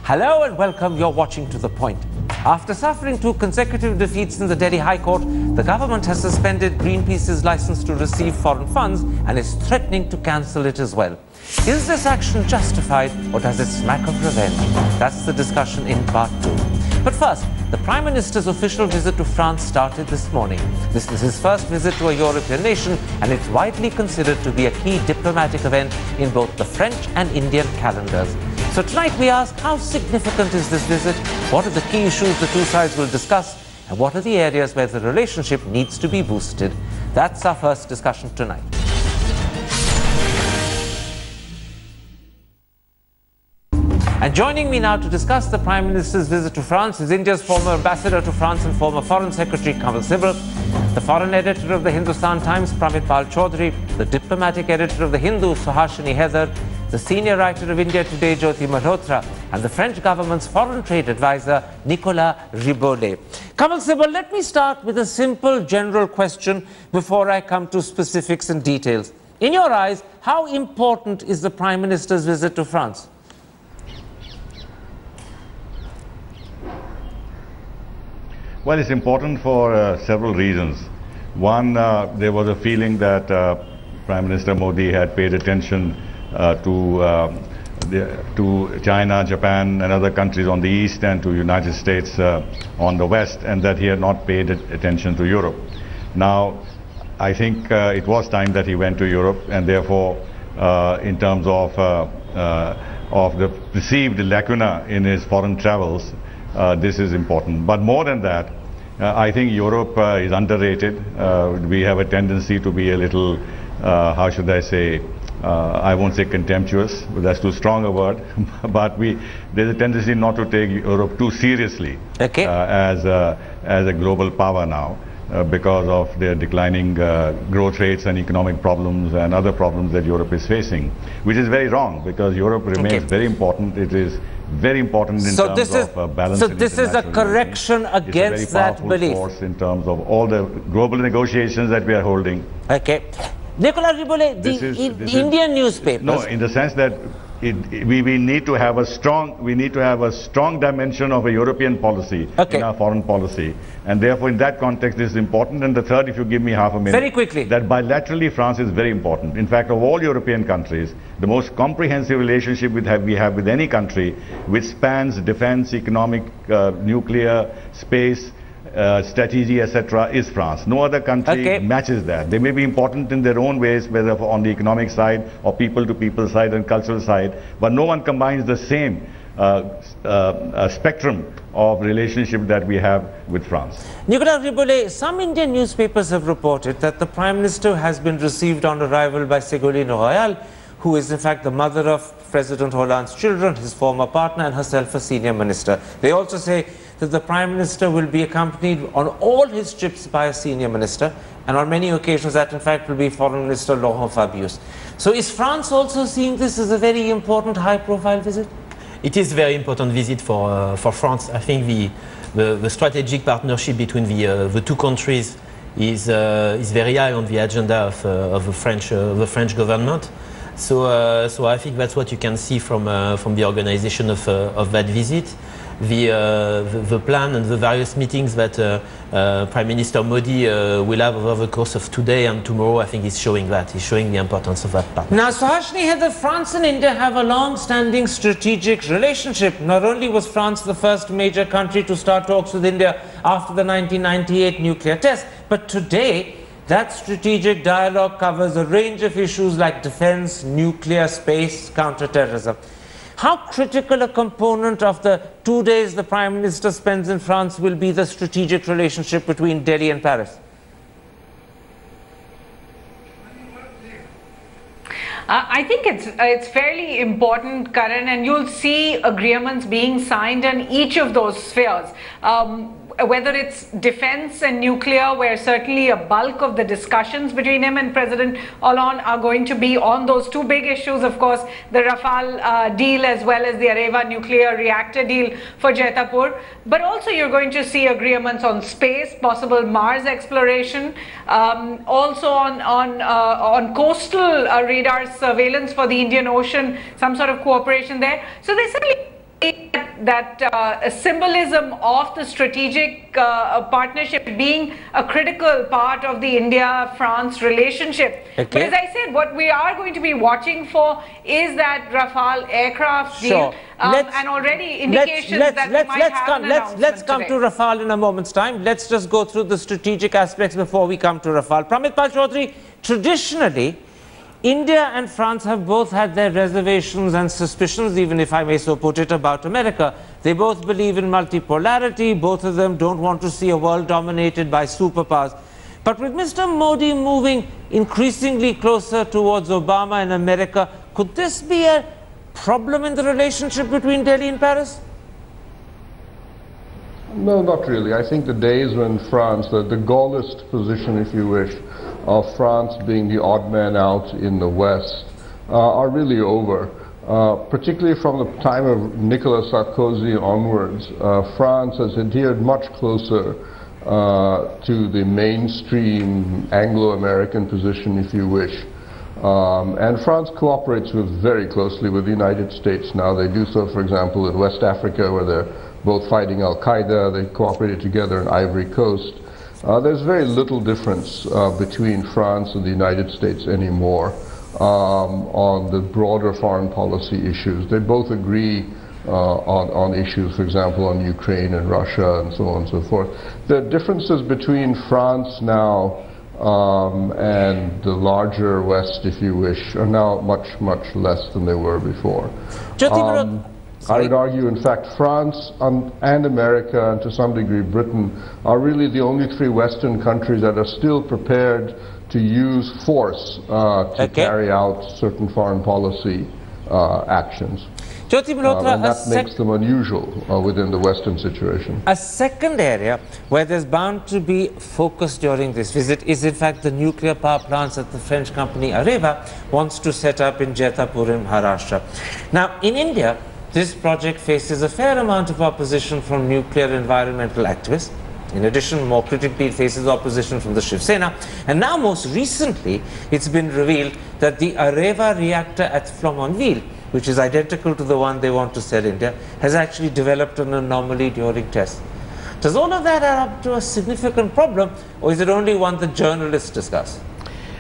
Hello and welcome. You're watching To The Point. After suffering 2 consecutive defeats in the Delhi High Court, the government has suspended Greenpeace's license to receive foreign funds and is threatening to cancel it as well. Is this action justified or does it smack of revenge? That's the discussion in part 2. But first, the Prime Minister's official visit to France started this morning. This is his first visit to a European nation, and it's widely considered to be a key diplomatic event in both the French and Indian calendars. So tonight we ask, how significant is this visit? What are the key issues the two sides will discuss? And what are the areas where the relationship needs to be boosted? That's our first discussion tonight. And joining me now to discuss the Prime Minister's visit to France is India's former ambassador to France and former Foreign Secretary Kamal Sibal, the foreign editor of the Hindustan Times, Pramit Pal Chaudhary, the diplomatic editor of the Hindu, Suhashini Heather, the senior writer of India Today, Jyoti Malhotra, and the French government's foreign trade advisor, Nicolas Riboulet. Kamal Sibal, let me start with a simple general question before I come to specifics and details. In your eyes, how important is the Prime Minister's visit to France? Well, it's important for several reasons. One, there was a feeling that Prime Minister Modi had paid attention to China, Japan and other countries on the east and to United States on the west, and that he had not paid attention to Europe. Now, I think it was time that he went to Europe, and therefore, in terms of the perceived lacuna in his foreign travels, this is important. But more than that, I think Europe is underrated. We have a tendency to be a little, how should I say, I won't say contemptuous, but that's too strong a word, but there's a tendency not to take Europe too seriously as a global power now. Because of their declining growth rates and economic problems and other problems that Europe is facing, which is very wrong, because Europe remains very important. It is very important in terms of balance. So this is a correction against that belief. Force in terms of all the global negotiations that we are holding. Okay, Nicolas Riboulet, the Indian newspapers. No, in the sense that we need to have a strong dimension of a European policy in our foreign policy, and therefore in that context this is important. And the third, if you give me half a minute, very quickly, that bilaterally France is very important. In fact, of all European countries, the most comprehensive relationship we have with any country, which spans defense, economic, nuclear, space, strategy, etc., is France. No other country matches that. They may be important in their own ways, whether on the economic side or people-to-people side and cultural side, but no one combines the same spectrum of relationship that we have with France. Nicolas Riboulet, some Indian newspapers have reported that the Prime Minister has been received on arrival by Ségolène Royal, who is in fact the mother of President Hollande's children, his former partner, and herself a senior minister. They also say that the Prime Minister will be accompanied on all his trips by a senior minister, and on many occasions that in fact will be Foreign Minister Laurent Fabius. So is France also seeing this as a very important high-profile visit? It is a very important visit for France. I think the strategic partnership between the two countries is very high on the agenda of the French government. So I think that's what you can see from the organization of that visit. The plan and the various meetings that Prime Minister Modi will have over the course of today and tomorrow, I think is showing that. He's showing the importance of that partnership. Now, Suhashini Heather, France and India have a long-standing strategic relationship. Not only was France the first major country to start talks with India after the 1998 nuclear test, but today that strategic dialogue covers a range of issues like defense, nuclear, space, counter-terrorism. How critical a component of the 2 days the Prime Minister spends in France will be the strategic relationship between Delhi and Paris? I think it's fairly important, Karan, and you'll see agreements being signed in each of those spheres. Whether it's defense and nuclear, where certainly a bulk of the discussions between him and President Hollande are going to be on those two big issues, of course, the Rafale deal as well as the Areva nuclear reactor deal for Jetapur. But also you're going to see agreements on space, possible Mars exploration, also on coastal radar surveillance for the Indian Ocean, some sort of cooperation there. So they certainly that symbolism of the strategic partnership being a critical part of the India-France relationship. Okay. But as I said, what we are going to be watching for is that Rafale aircraft deal, and already indications that we might have an announcement let's come to Rafale in a moment's time. Let's just go through the strategic aspects before we come to Rafale. Pramit Pal Chaudhary, traditionally, India and France have both had their reservations and suspicions, even if I may so put it, about America. They both believe in multipolarity. Both of them don't want to see a world dominated by superpowers. But with Mr. Modi moving increasingly closer towards Obama and America, could this be a problem in the relationship between Delhi and Paris? No, not really. I think the days when France, the Gaullist position, if you wish, of France being the odd man out in the West are really over. Particularly from the time of Nicolas Sarkozy onwards, France has adhered much closer to the mainstream Anglo-American position, if you wish. And France cooperates very closely with the United States now. They do so, for example, in West Africa, where they're both fighting Al-Qaeda. They cooperated together in Ivory Coast. There's very little difference between France and the United States anymore on the broader foreign policy issues. They both agree on issues, for example, on Ukraine and Russia and so on and so forth. The differences between France now and the larger West, if you wish, are now much, much less than they were before. I would argue, in fact, France and America, and to some degree Britain, are really the only three Western countries that are still prepared to use force to carry out certain foreign policy actions. And that makes them unusual within the Western situation. A second area where there's bound to be focus during this visit is, in fact, the nuclear power plants that the French company Areva wants to set up in Jetapur in Maharashtra. Now, in India, this project faces a fair amount of opposition from nuclear environmental activists. In addition, more critically, it faces opposition from the Shiv Sena. And now, most recently, it's been revealed that the Areva reactor at Flamanville, which is identical to the one they want to sell India, has actually developed an anomaly during tests. Does all of that add up to a significant problem, or is it only one that journalists discuss?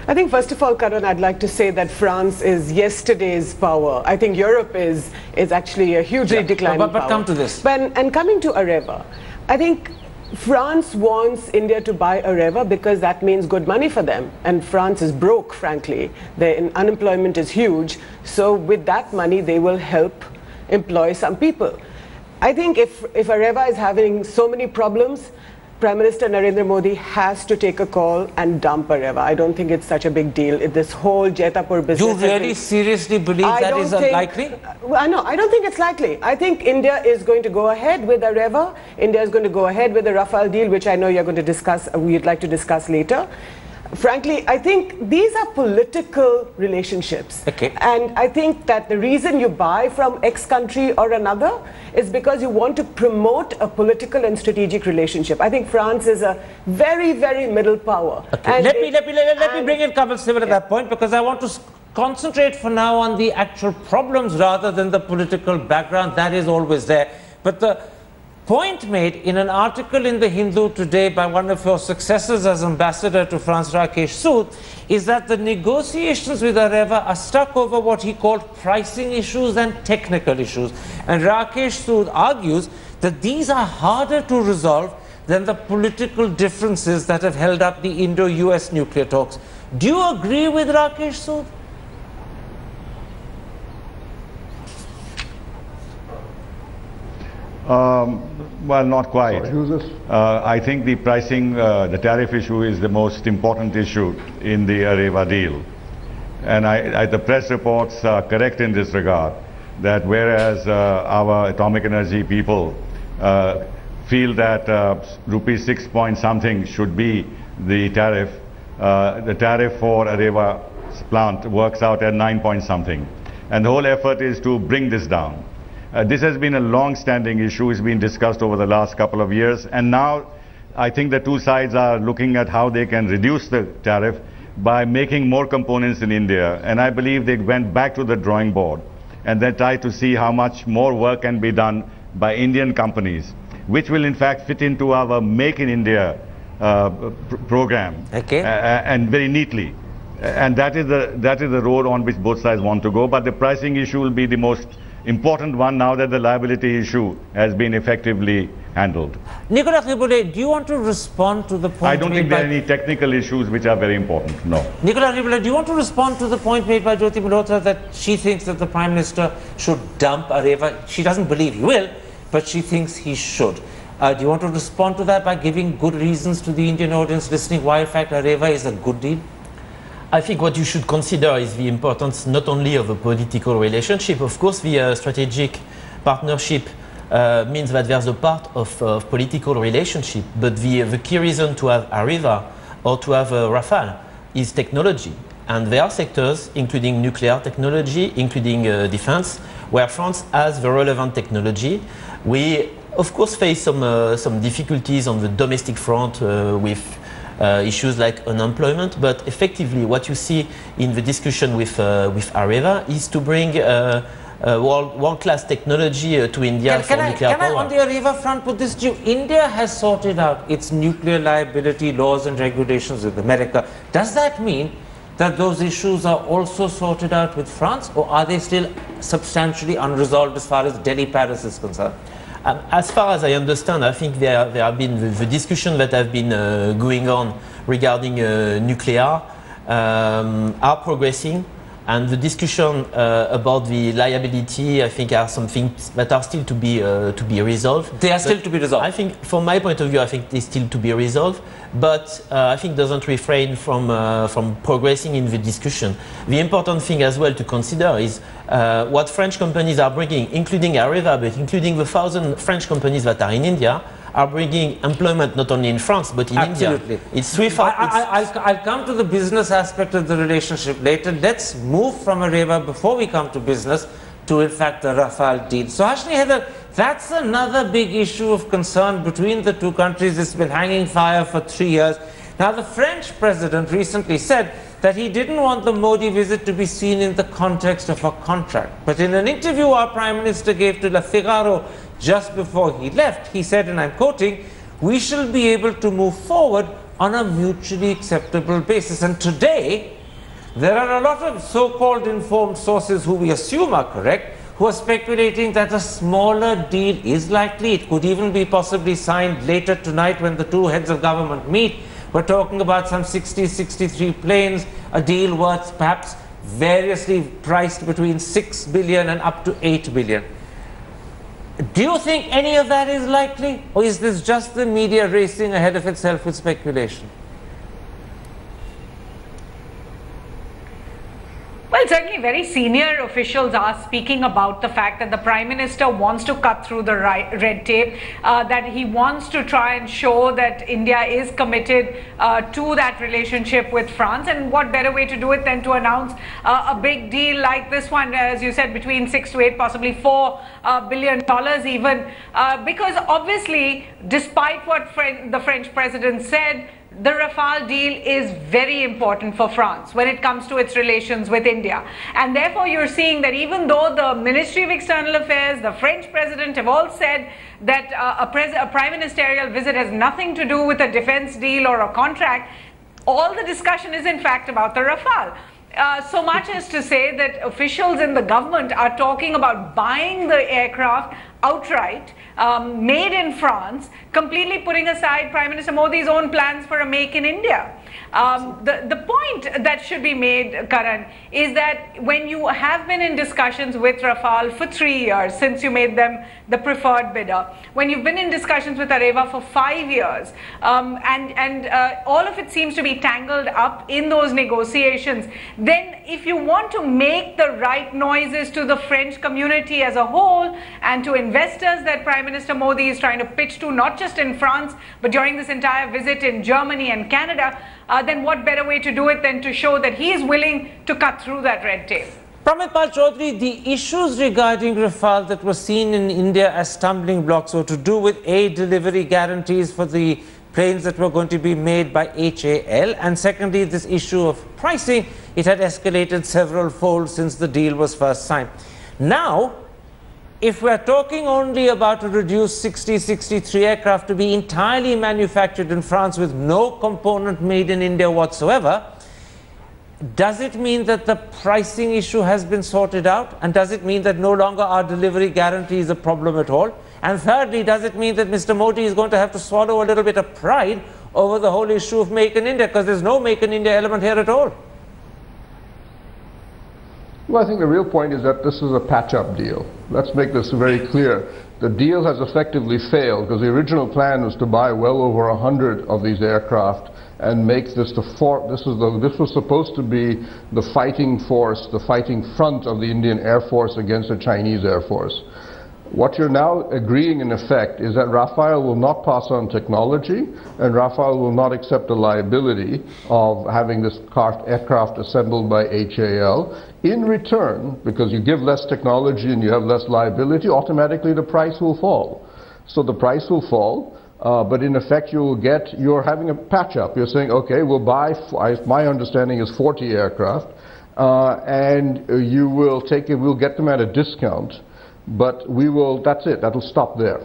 I think, first of all, Karan, I'd like to say that France is yesterday's power. I think Europe is actually a hugely declining power. But come to this. And coming to Areva, I think France wants India to buy Areva because that means good money for them. And France is broke, frankly. The unemployment is huge. So with that money, they will help employ some people. I think if Areva is having so many problems, Prime Minister Narendra Modi has to take a call and dump Areva. I don't think it's such a big deal. This whole Jetapur business. You really seriously believe that is unlikely? No, I don't think it's likely. I think India is going to go ahead with Areva. India is going to go ahead with the Rafale deal, which I know you're going to discuss, we'd like to discuss later. Frankly, I think these are political relationships. Okay. And I think that the reason you buy from X country or another is because you want to promote a political and strategic relationship. I think France is a very, very middle power. Okay. And let me bring in Kapil Sibal at that point, because I want to concentrate for now on the actual problems rather than the political background. That is always there. But the point made in an article in the Hindu today by one of your successors as ambassador to France, Rakesh Sood, is that the negotiations with Areva are stuck over what he called pricing issues and technical issues. And Rakesh Sood argues that these are harder to resolve than the political differences that have held up the Indo-US nuclear talks. Do you agree with Rakesh Sood? Well, not quite. Sorry, who's this? I think the pricing, the tariff issue is the most important issue in the Areva deal. And the press reports are correct in this regard, that whereas our atomic energy people feel that rupees 6 point something should be the tariff for Areva plant works out at 9 point something. And the whole effort is to bring this down. This has been a long-standing issue. It's been discussed over the last couple of years, and now I think the two sides are looking at how they can reduce the tariff by making more components in India. And I believe they went back to the drawing board and they tried to see how much more work can be done by Indian companies, which will in fact fit into our Make in India program, and very neatly. And that is the road on which both sides want to go. But the pricing issue will be the most important one now that the liability issue has been effectively handled. Nicolas Riboulet, do you want to respond to the point? I don't think there are any technical issues which are very important, no. Nicolas Riboulet, do you want to respond to the point made by Jyoti Malhotra that she thinks that the Prime Minister should dump Areva? She doesn't believe he will, but she thinks he should. Do you want to respond to that by giving good reasons to the Indian audience listening why in fact Areva is a good deal? I think what you should consider is the importance not only of a political relationship. Of course, the strategic partnership means that there's a part of political relationship, but the key reason to have Areva or to have Rafale is technology. And there are sectors, including nuclear technology, including defense, where France has the relevant technology. We, of course, face some difficulties on the domestic front with issues like unemployment, but effectively what you see in the discussion with Areva is to bring world-class technology to India for nuclear power. Can I, on the Areva front, put this to you? India has sorted out its nuclear liability laws and regulations with America. Does that mean that those issues are also sorted out with France, or are they still substantially unresolved as far as Delhi-Paris is concerned? As far as I understand, I think there have been the discussion that have been going on regarding nuclear are progressing, and the discussion about the liability, I think, are some things that are still to be resolved. They are still to be resolved. I think, from my point of view, I think they still to be resolved, but I think doesn't refrain from progressing in the discussion. The important thing as well to consider is what French companies are bringing, including Areva, but including the 1,000 French companies that are in India, are bringing employment not only in France but in Absolutely. India. It's threefold. I'll come to the business aspect of the relationship later. Let's move from Areva before we come to business to, in fact, the Rafale deal. So, Hashni Heather, that's another big issue of concern between the two countries. It's been hanging fire for 3 years. Now, the French president recently said that he didn't want the Modi visit to be seen in the context of a contract. But in an interview our Prime Minister gave to Le Figaro just before he left, he said, and I'm quoting, "We shall be able to move forward on a mutually acceptable basis." And today, there are a lot of so-called informed sources who we assume are correct, who are speculating that a smaller deal is likely. It could even be possibly signed later tonight when the two heads of government meet. We're talking about some 60, 63 planes, a deal worth perhaps variously priced between 6 billion and up to 8 billion. Do you think any of that is likely, or is this just the media racing ahead of itself with speculation? Well, certainly very senior officials are speaking about the fact that the Prime Minister wants to cut through the red tape, that he wants to try and show that India is committed to that relationship with France. And what better way to do it than to announce a big deal like this one, as you said, between 6 to 8, possibly $4 billion even, because obviously, despite what the French president said, the Rafale deal is very important for France when it comes to its relations with India. And therefore, you're seeing that even though the Ministry of External Affairs, the French president have all said that a prime ministerial visit has nothing to do with a defense deal or a contract, all the discussion is in fact about the Rafale. So much as to say that officials in the government are talking about buying the aircraft outright, made in France, completely putting aside Prime Minister Modi's own plans for a Make in India. The point that should be made, Karan, is that when you have been in discussions with Rafale for 3 years, since you made them the preferred bidder, when you've been in discussions with Areva for 5 years, and all of it seems to be tangled up in those negotiations, then if you want to make the right noises to the French community as a whole and to investors that Prime Minister Modi is trying to pitch to, not just in France, but during this entire visit in Germany and Canada, then what better way to do it than to show that he is willing to cut through that red tape? Pramit Pal Chaudhary, the issues regarding Rafale that were seen in India as stumbling blocks were to do with A, delivery guarantees for the planes that were going to be made by HAL, and secondly, this issue of pricing. It had escalated several folds since the deal was first signed. Now, if we're talking only about a reduced 63 aircraft to be entirely manufactured in France with no component made in India whatsoever, does it mean that the pricing issue has been sorted out? And does it mean that no longer our delivery guarantee is a problem at all? And thirdly, does it mean that Mr. Modi is going to have to swallow a little bit of pride over the whole issue of Make in India? Because there's no Make in India element here at all. Well, I think the real point is that this is a patch-up deal. Let's make this very clear. The deal has effectively failed because the original plan was to buy well over 100 of these aircraft and make this this was supposed to be the fighting force, the fighting front of the Indian Air Force against the Chinese Air Force. What you're now agreeing in effect is that Rafale will not pass on technology and Rafale will not accept the liability of having this aircraft assembled by HAL. In return, because you give less technology and you have less liability, automatically the price will fall. So the price will fall, but in effect you're having a patch-up. You're saying, okay, we'll buy, my understanding is 40 aircraft, and we'll get them at a discount. But that's it, that'll stop there.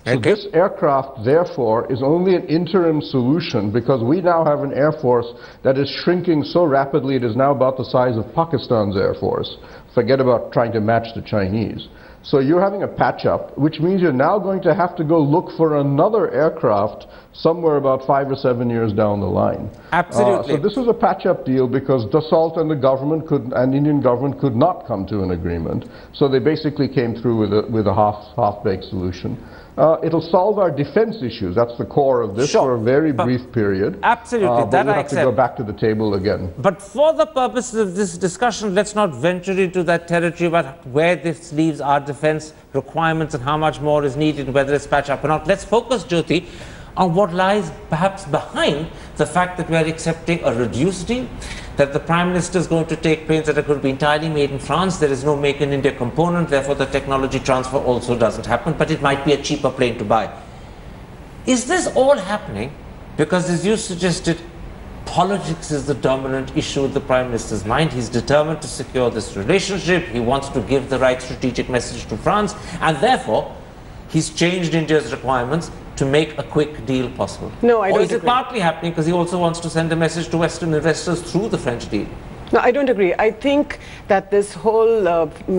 So this aircraft, therefore, is only an interim solution because we now have an Air Force that is shrinking so rapidly it is now about the size of Pakistan's Air Force. Forget about trying to match the Chinese. So you're having a patch-up, which means you're now going to have to go look for another aircraft somewhere about 5 or 7 years down the line. Absolutely. So this is a patch-up deal because Dassault and the government and Indian government could not come to an agreement. So they basically came through with a half-baked solution. It'll solve our defense issues. That's the core of this for a very brief period. Absolutely, that we'll I have to go back to the table again. But for the purposes of this discussion, let's not venture into that territory about where this leaves our defense requirements and how much more is needed, whether it's patch up or not. Let's focus, Jyoti, on what lies perhaps behind the fact that we are accepting a reduced deal, that the Prime Minister is going to take planes that are going to be entirely made in France. There is no Make in India component, therefore the technology transfer also doesn't happen, but it might be a cheaper plane to buy. Is this all happening because, as you suggested, politics is the dominant issue in the Prime Minister's mind? He's determined to secure this relationship, he wants to give the right strategic message to France, and therefore he's changed India's requirements to make a quick deal possible? No, I don't agree. Or is it partly happening because he also wants to send a message to Western investors through the French deal? No, I don't agree. I think that this whole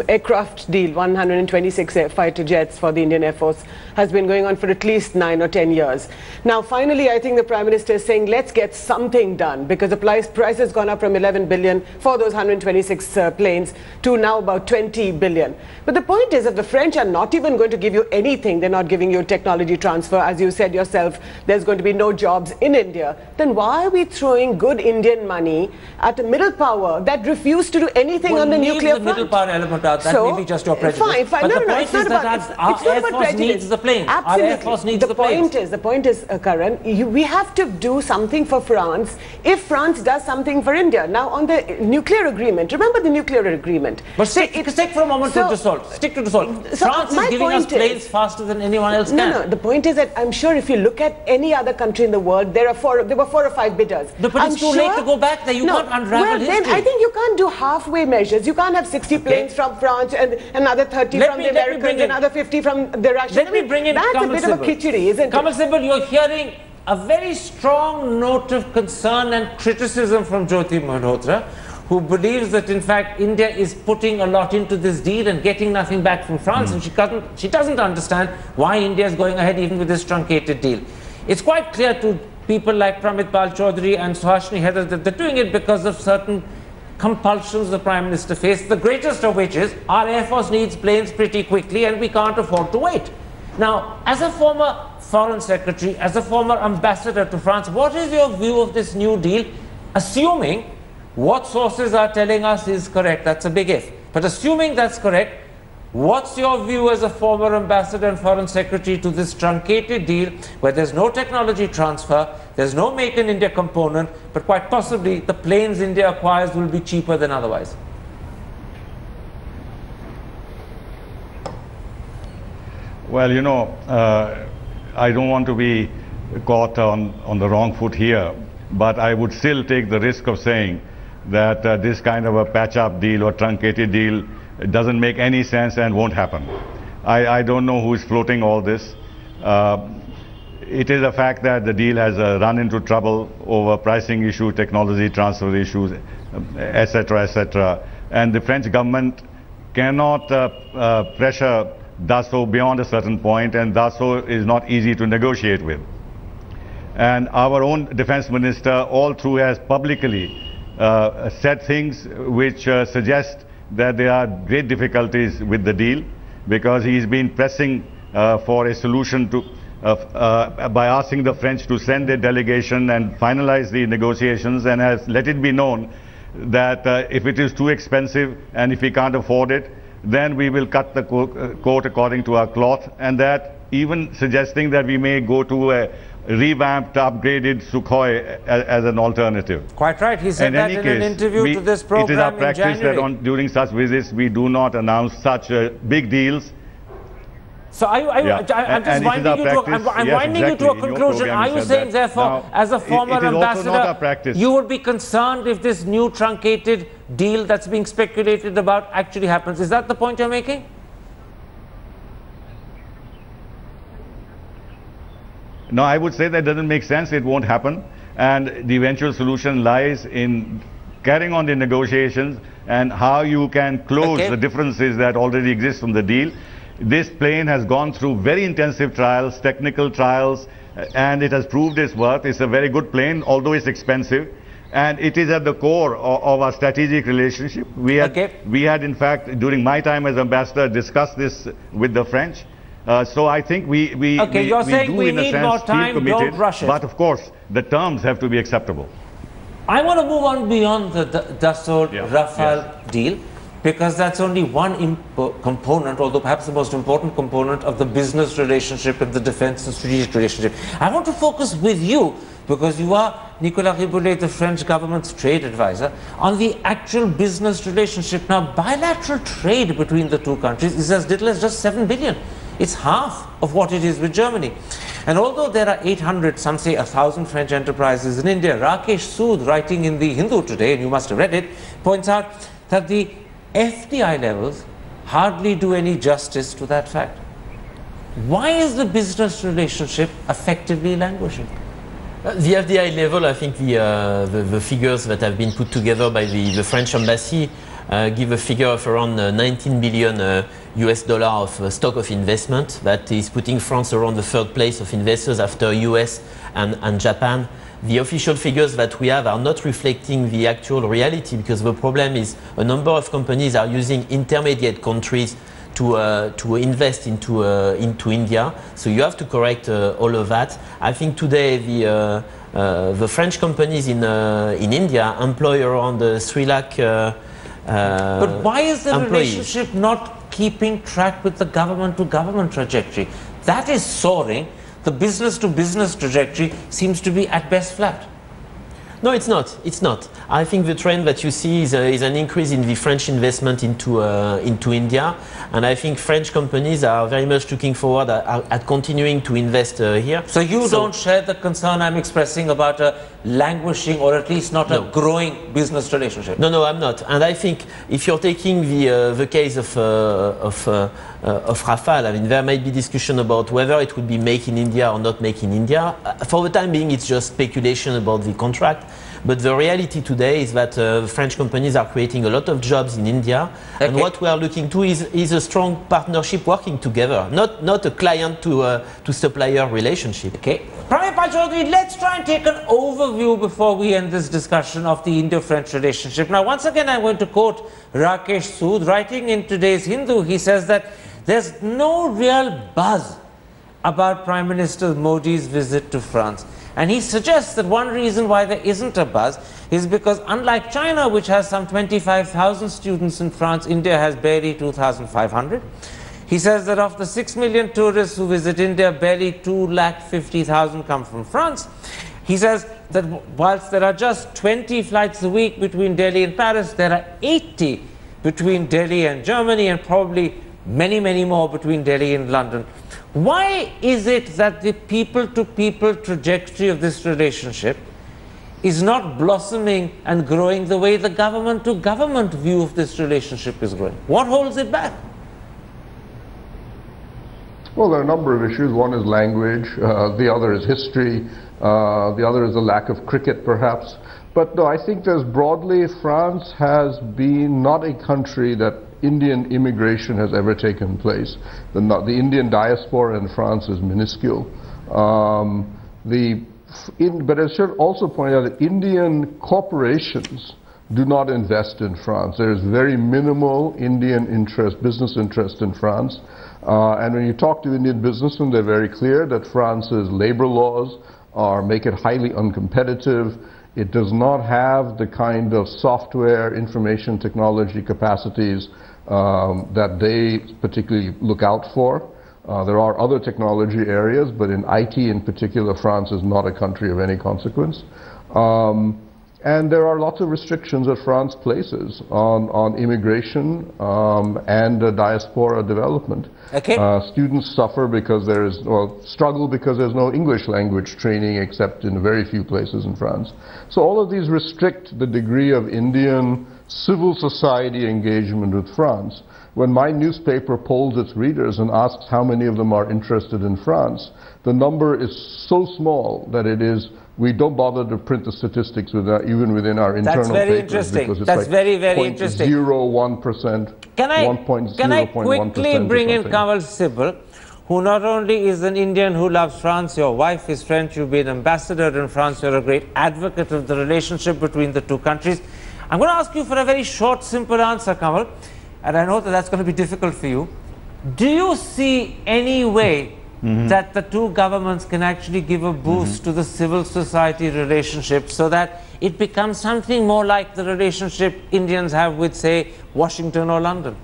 aircraft deal, 126 fighter jets for the Indian Air Force, has been going on for at least 9 or 10 years. Now, finally, I think the Prime Minister is saying, let's get something done, because the price has gone up from 11 billion for those 126 planes to now about 20 billion. But the point is that the French are not even going to give you anything. They're not giving you technology transfer. As you said yourself, there's going to be no jobs in India. Then why are we throwing good Indian money at a middle power that refused to do anything on the nuclear front? The middle power element out, that may be just your prejudice. Fine. But the point is that our Air Force needs the plane. Our Air Force needs the planes. The point is, Karan, we have to do something for France if France does something for India. Now, on the nuclear agreement, remember the nuclear agreement. But stick for a moment to Dassault. Stick to Dassault. France is giving us planes faster than anyone else can. No, the point is that I'm sure if you look at any other country in the world, there were 4 or 5 bidders. No, but it's too late to go back there. You can't unravel history. I think you can't do halfway measures. You can't have 60 planes from France and another 30 from the Americans, another 50 from the Russians. Let me bring in That's Kamal a bit of a khichdi, isn't it? Kamal Sibal, you're hearing a very strong note of concern and criticism from Jyoti Malhotra, who believes that in fact India is putting a lot into this deal and getting nothing back from France, and she doesn't understand why India is going ahead even with this truncated deal. It's quite clear to people like Pramit Pal Chaudhary and Suhasini Haidar that they're doing it because of certain compulsions the Prime Minister faced, the greatest of which is our Air Force needs planes pretty quickly and we can't afford to wait. Now, as a former Foreign Secretary, as a former ambassador to France, what is your view of this new deal, assuming what sources are telling us is correct? That's a big if. But assuming that's correct, what's your view as a former ambassador and Foreign Secretary to this truncated deal where there's no technology transfer, there's no Make in India component, but quite possibly the planes India acquires will be cheaper than otherwise? Well, you know, I don't want to be caught on the wrong foot here, but I would still take the risk of saying that this kind of a patch-up deal or truncated deal doesn't make any sense and won't happen. I don't know who is floating all this. It is a fact that the deal has run into trouble over pricing issues, technology transfer issues, etc., etc. And the French government cannot pressure Dassault beyond a certain point, and Dassault is not easy to negotiate with. And our own defense minister all through has publicly said things which suggest that there are great difficulties with the deal, because he's been pressing for a solution to by asking the French to send a delegation and finalize the negotiations, and has let it be known that if it is too expensive and if we can't afford it, then we will cut the coat according to our cloth, and that even suggesting that we may go to a revamped, upgraded Sukhoi as an alternative. Quite right. He said that in an interview to this program in January. It is our practice that during such visits we do not announce such big deals. So I'm just winding you to a conclusion. Are you saying, therefore, as a former ambassador, you would be concerned if this new truncated deal that's being speculated about actually happens? Is that the point you're making? No, I would say that doesn't make sense. It won't happen. And the eventual solution lies in carrying on the negotiations and how you can close the differences that already exist from the deal. This plane has gone through very intensive trials, technical trials, and it has proved its worth. It's a very good plane, although it's expensive. And it is at the core of our strategic relationship. We had, in fact, during my time as ambassador, discussed this with the French. So I think we you're saying do, we in a need sense, more time, feel committed, don't rush it. But of course, the terms have to be acceptable. I want to move on beyond the Dassault Rafale deal, because that's only one component, although perhaps the most important component of the business relationship and the defense and strategic relationship. I want to focus with you, because you are Nicolas Riboulet, the French government's trade advisor, on the actual business relationship. Now, bilateral trade between the two countries is as little as just 7 billion. It's half of what it is with Germany. And although there are 800, some say 1,000 French enterprises in India, Rakesh Sood, writing in the Hindu today, and you must have read it, points out that the FDI levels hardly do any justice to that fact. Why is the business relationship effectively languishing? The FDI level, I think the figures that have been put together by the French embassy give a figure of around 19 billion US dollar of stock of investment. That is putting France around the third place of investors after US and Japan. The official figures that we have are not reflecting the actual reality, because the problem is a number of companies are using intermediate countries to invest into India. So you have to correct all of that. I think today the French companies in India employ around 3 lakh but why is the relationship not keeping track with the government-to-government trajectory? That is soaring. The business-to-business trajectory seems to be at best flat. No, it's not. It's not. I think the trend that you see is an increase in the French investment into India, and I think French companies are very much looking forward at continuing to invest here. So you don't share the concern I'm expressing about a languishing, or at least not a growing business relationship? No, I'm not. And I think if you're taking the case of Rafale, I mean, there might be discussion about whether it would be made in India or not made in India. For the time being, it's just speculation about the contract. But the reality today is that French companies are creating a lot of jobs in India. Okay. And what we are looking to is a strong partnership working together, not a client to supplier relationship. Okay. Pramit Chaudhary, let's try and take an overview before we end this discussion of the Indo-French relationship. Now, once again, I'm going to quote Rakesh Sood, writing in today's Hindu. He says that there's no real buzz about Prime Minister Modi's visit to France. And he suggests that one reason why there isn't a buzz is because, unlike China, which has some 25,000 students in France, India has barely 2,500. He says that of the 6 million tourists who visit India, barely 250,000 come from France. He says that whilst there are just 20 flights a week between Delhi and Paris, there are 80 between Delhi and Germany, and probably many, many more between Delhi and London. Why is it that the people-to-people trajectory of this relationship is not blossoming and growing the way the government-to-government view of this relationship is growing? What holds it back? Well, there are a number of issues. One is language, the other is history, the other is the lack of cricket, perhaps. But no, I think there's broadly, France has been not a country that Indian immigration has ever taken place. The Indian diaspora in France is minuscule. But I should also point out that Indian corporations do not invest in France. There is very minimal Indian interest, business interest in France. And when you talk to Indian businessmen, they're very clear that France's labor laws make it highly uncompetitive. It does not have the kind of software, information technology capacities that they particularly look out for. There are other technology areas, but in IT in particular, France is not a country of any consequence. And there are lots of restrictions that France places on immigration and diaspora development. Okay. Students suffer because struggle because there's no English language training except in very few places in France. So all of these restrict the degree of Indian civil society engagement with France. When my newspaper polls its readers and asks how many of them are interested in France, the number is so small that we don't bother to print the statistics even within our internal papers. That's very interesting. That's like very interesting. 0.01%. Can I quickly bring in Kanwal Sibal, who not only is an Indian who loves France, your wife is French, you've been ambassador in France, you're a great advocate of the relationship between the two countries. I'm going to ask you for a very short, simple answer, Kanwal, and I know that that's going to be difficult for you. Do you see any way that the two governments can actually give a boost to the civil society relationship so that it becomes something more like the relationship Indians have with, say, Washington or London?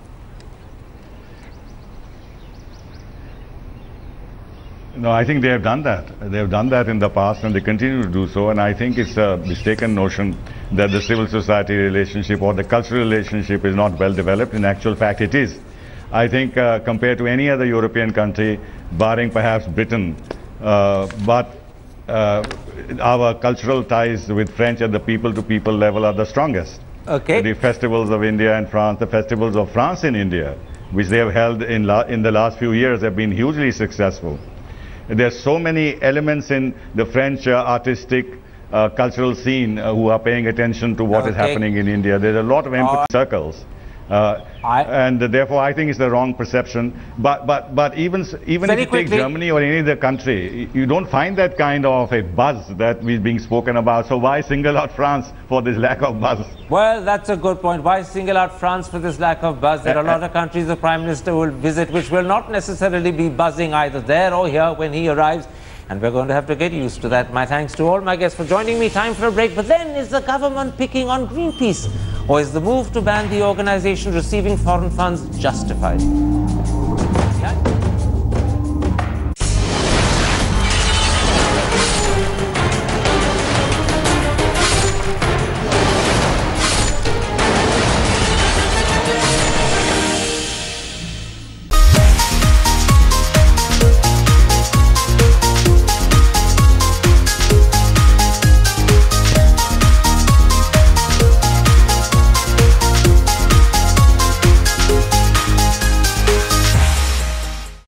No, I think they have done that. They have done that in the past and they continue to do so, and I think it's a mistaken notion that the civil society relationship or the cultural relationship is not well developed. In actual fact, it is. I think compared to any other European country, barring perhaps Britain, but our cultural ties with French at the people-to-people level are the strongest. Okay. The festivals of India and France, the festivals of France in India, which they have held in the last few years, have been hugely successful. There's so many elements in the French artistic cultural scene who are paying attention to what is happening in India. There's a lot of empathy circles. And therefore I think it's the wrong perception. But even if you take Germany or any other country, you don't find that kind of a buzz that is being spoken about. So why single out France for this lack of buzz? Well, that's a good point. Why single out France for this lack of buzz? There are a lot of countries the Prime Minister will visit which will not necessarily be buzzing either there or here when he arrives. And we're going to have to get used to that. My thanks to all my guests for joining me. Time for a break. But then, is the government picking on Greenpeace? Or is the move to ban the organization receiving foreign funds justified?